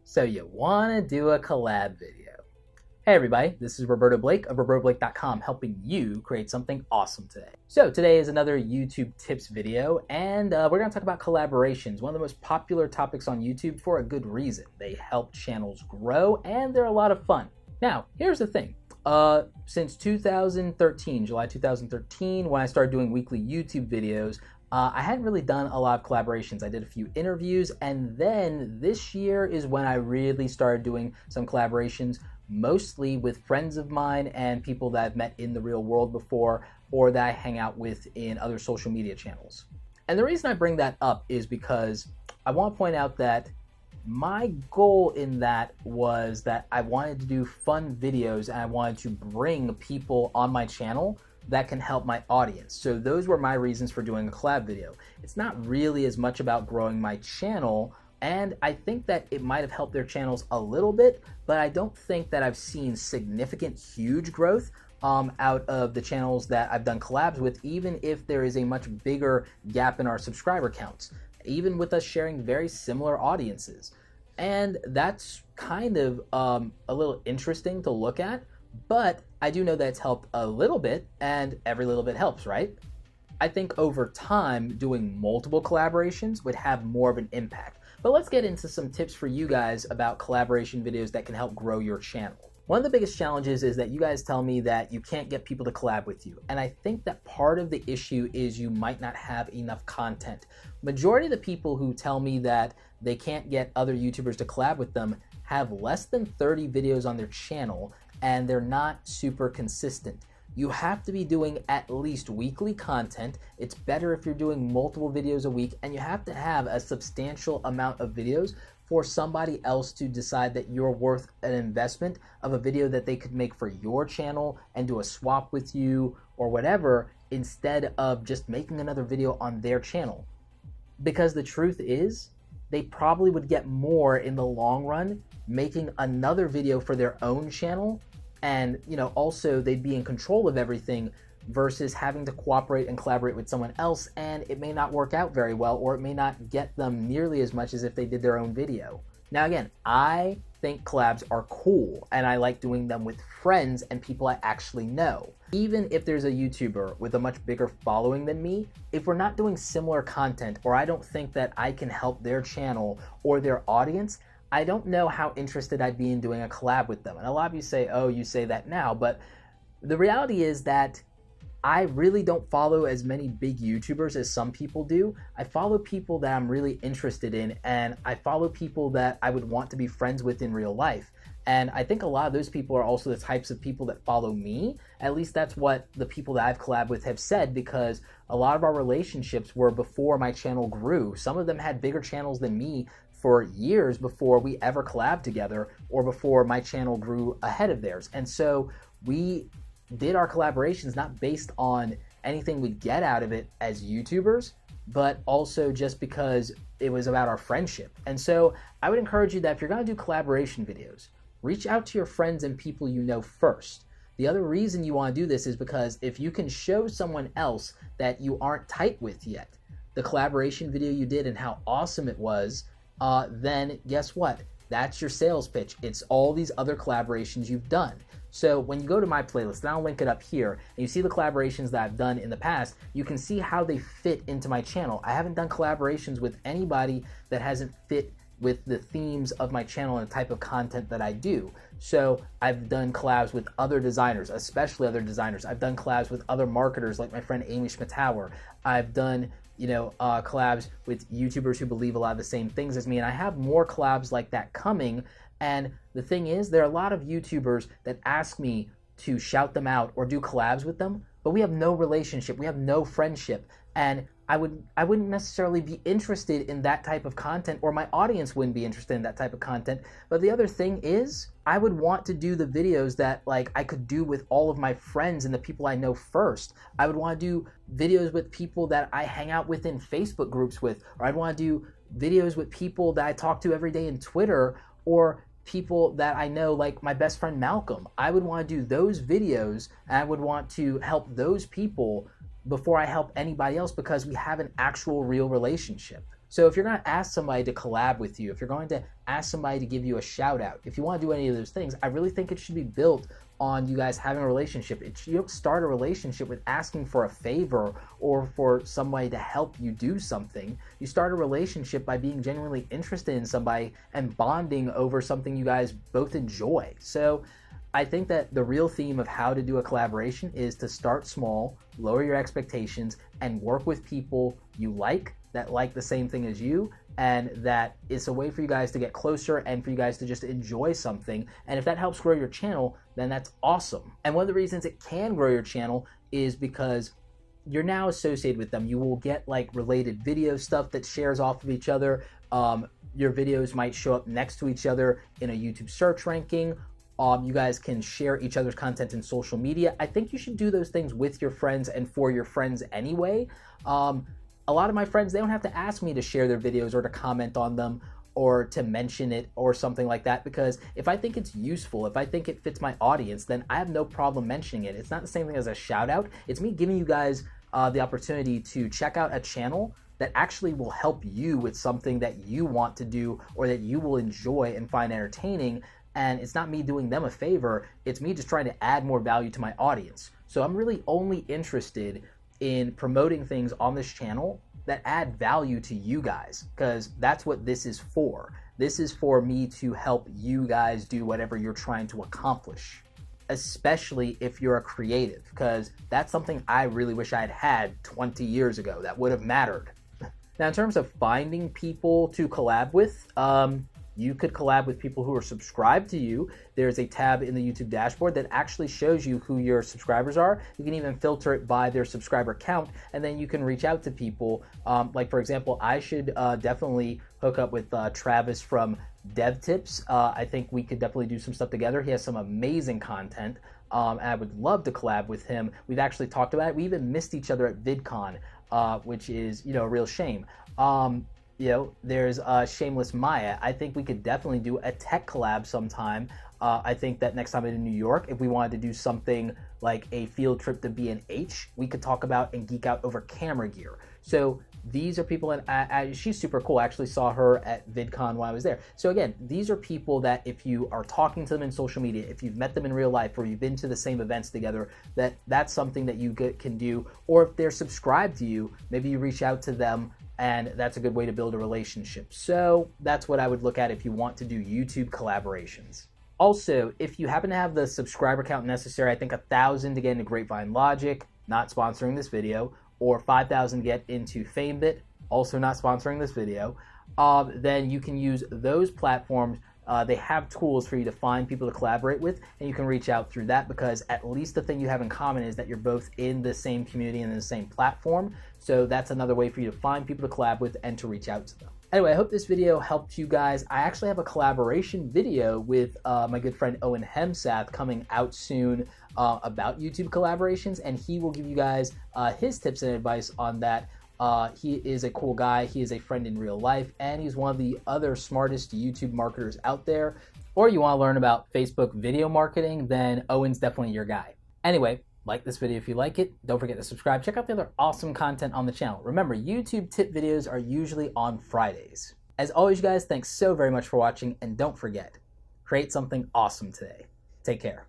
So you want to do a collab video. Hey everybody, this is Roberto Blake of robertoblake.com, helping you create something awesome today. So today is another YouTube tips video, and we're going to talk about collaborations, one of the most popular topics on YouTube for a good reason. They help channels grow, and they're a lot of fun. Now, here's the thing. Since 2013, July 2013, when I started doing weekly YouTube videos, I hadn't really done a lot of collaborations. I did a few interviews, and then this year is when I really started doing some collaborations, mostly with friends of mine and people that I've met in the real world before or that I hang out with in other social media channels. And the reason I bring that up is because I want to point out that my goal in that was that I wanted to do fun videos and I wanted to bring people on my channel that can help my audience. So those were my reasons for doing a collab video. It's not really as much about growing my channel, and I think that it might have helped their channels a little bit, but I don't think that I've seen significant, huge growth out of the channels that I've done collabs with, even if there is a much bigger gap in our subscriber counts, even with us sharing very similar audiences. And that's kind of a little interesting to look at, but I do know that it's helped a little bit, and every little bit helps, right? I think over time, doing multiple collaborations would have more of an impact. But let's get into some tips for you guys about collaboration videos that can help grow your channel. One of the biggest challenges is that you guys tell me that you can't get people to collab with you. And I think that part of the issue is you might not have enough content. Majority of the people who tell me that they can't get other YouTubers to collab with them have less than 30 videos on their channel, and they're not super consistent. You have to be doing at least weekly content. It's better if you're doing multiple videos a week, and you have to have a substantial amount of videos for somebody else to decide that you're worth an investment of a video that they could make for your channel and do a swap with you or whatever, instead of just making another video on their channel. Because the truth is, they probably would get more in the long run making another video for their own channel, and also they'd be in control of everything versus having to cooperate and collaborate with someone else, and it may not work out very well, or it may not get them nearly as much as if they did their own video. Now again, I think collabs are cool, and I like doing them with friends and people I actually know. Even if there's a YouTuber with a much bigger following than me, if we're not doing similar content, or I don't think that I can help their channel or their audience, I don't know how interested I'd be in doing a collab with them. And a lot of you say, oh, you say that now, but the reality is that I really don't follow as many big YouTubers as some people do. I follow people that I'm really interested in, and I follow people that I would want to be friends with in real life. And I think a lot of those people are also the types of people that follow me. At least that's what the people that I've collabed with have said, because a lot of our relationships were before my channel grew. Some of them had bigger channels than me for years before we ever collabed together, or before my channel grew ahead of theirs. And so we did our collaborations not based on anything we'd get out of it as YouTubers, but also just because it was about our friendship. And so I would encourage you that if you're going to do collaboration videos, reach out to your friends and people you know first. The other reason you want to do this is because if you can show someone else that you aren't tight with yet the collaboration video you did and how awesome it was, then guess what? That's your sales pitch. It's all these other collaborations you've done. So when you go to my playlist, and I'll link it up here, and you see the collaborations that I've done in the past, you can see how they fit into my channel. I haven't done collaborations with anybody that hasn't fit with the themes of my channel and the type of content that I do. So I've done collabs with other designers, especially other designers. I've done collabs with other marketers like my friend Amy Schmittauer. I've done collabs with YouTubers who believe a lot of the same things as me, and I have more collabs like that coming. And the thing is, there are a lot of YouTubers that ask me to shout them out or do collabs with them, but we have no relationship, we have no friendship, and I wouldn't necessarily be interested in that type of content, or my audience wouldn't be interested in that type of content. But the other thing is, I would want to do the videos that I could do with all of my friends and the people I know first. I would want to do videos with people that I hang out with in Facebook groups with, or I'd want to do videos with people that I talk to every day in Twitter, or people that I know, like my best friend Malcolm. I would want to do those videos, and I would want to help those people before I help anybody else, because we have an actual real relationship. So if you're going to ask somebody to collab with you, if you're going to ask somebody to give you a shout out, if you want to do any of those things, I really think it should be built on you guys having a relationship. You don't start a relationship with asking for a favor or for somebody to help you do something. You start a relationship by being genuinely interested in somebody and bonding over something you guys both enjoy. So I think that the real theme of how to do a collaboration is to start small, lower your expectations, and work with people you like, that like the same thing as you, and that it's a way for you guys to get closer and for you guys to just enjoy something. And if that helps grow your channel, then that's awesome. And one of the reasons it can grow your channel is because you're now associated with them. You will get like related video stuff that shares off of each other. Your videos might show up next to each other in a YouTube search ranking. You guys can share each other's content in social media. I think you should do those things with your friends and for your friends anyway. A lot of my friends, they don't have to ask me to share their videos or to comment on them or to mention it or something like that, because if I think it's useful, if I think it fits my audience, then I have no problem mentioning it. It's not the same thing as a shout out. It's me giving you guys the opportunity to check out a channel that actually will help you with something that you want to do or that you will enjoy and find entertaining. And it's not me doing them a favor, it's me just trying to add more value to my audience. So I'm really only interested in promoting things on this channel that add value to you guys, because that's what this is for. This is for me to help you guys do whatever you're trying to accomplish, especially if you're a creative, because that's something I really wish I had 20 years ago. That would have mattered. Now, in terms of finding people to collab with, you could collab with people who are subscribed to you. There's a tab in the YouTube dashboard that actually shows you who your subscribers are. You can even filter it by their subscriber count, and then you can reach out to people. Like, for example, I should definitely hook up with Travis from Dev Tips. I think we could definitely do some stuff together. He has some amazing content, and I would love to collab with him. We've actually talked about it. We even missed each other at VidCon, which is, a real shame. There's Shameless Maya. I think we could definitely do a tech collab sometime. I think that next time I'm in New York, if we wanted to do something like a field trip to B&H, we could talk about and geek out over camera gear. So these are people, and she's super cool. I actually saw her at VidCon while I was there. So again, these are people that if you are talking to them in social media, if you've met them in real life, or you've been to the same events together, that's something that you can do. Or if they're subscribed to you, maybe you reach out to them, and that's a good way to build a relationship. So that's what I would look at if you want to do YouTube collaborations. Also, if you happen to have the subscriber count necessary, I think 1,000 to get into Grapevine Logic, not sponsoring this video, or 5,000 to get into FameBit, also not sponsoring this video, then you can use those platforms. They have tools for you to find people to collaborate with, and you can reach out through that, because at least the thing you have in common is that you're both in the same community and in the same platform. So that's another way for you to find people to collab with and to reach out to them. Anyway, I hope this video helped you guys. I actually have a collaboration video with my good friend Owen Hemsath coming out soon about YouTube collaborations, and he will give you guys his tips and advice on that. He is a cool guy. He is a friend in real life, and he's one of the other smartest YouTube marketers out there. Or you want to learn about Facebook video marketing, then Owen's definitely your guy. Anyway, like this video if you like it. Don't forget to subscribe. Check out the other awesome content on the channel. Remember, YouTube tip videos are usually on Fridays. As always, you guys, thanks so very much for watching, and don't forget, create something awesome today. Take care.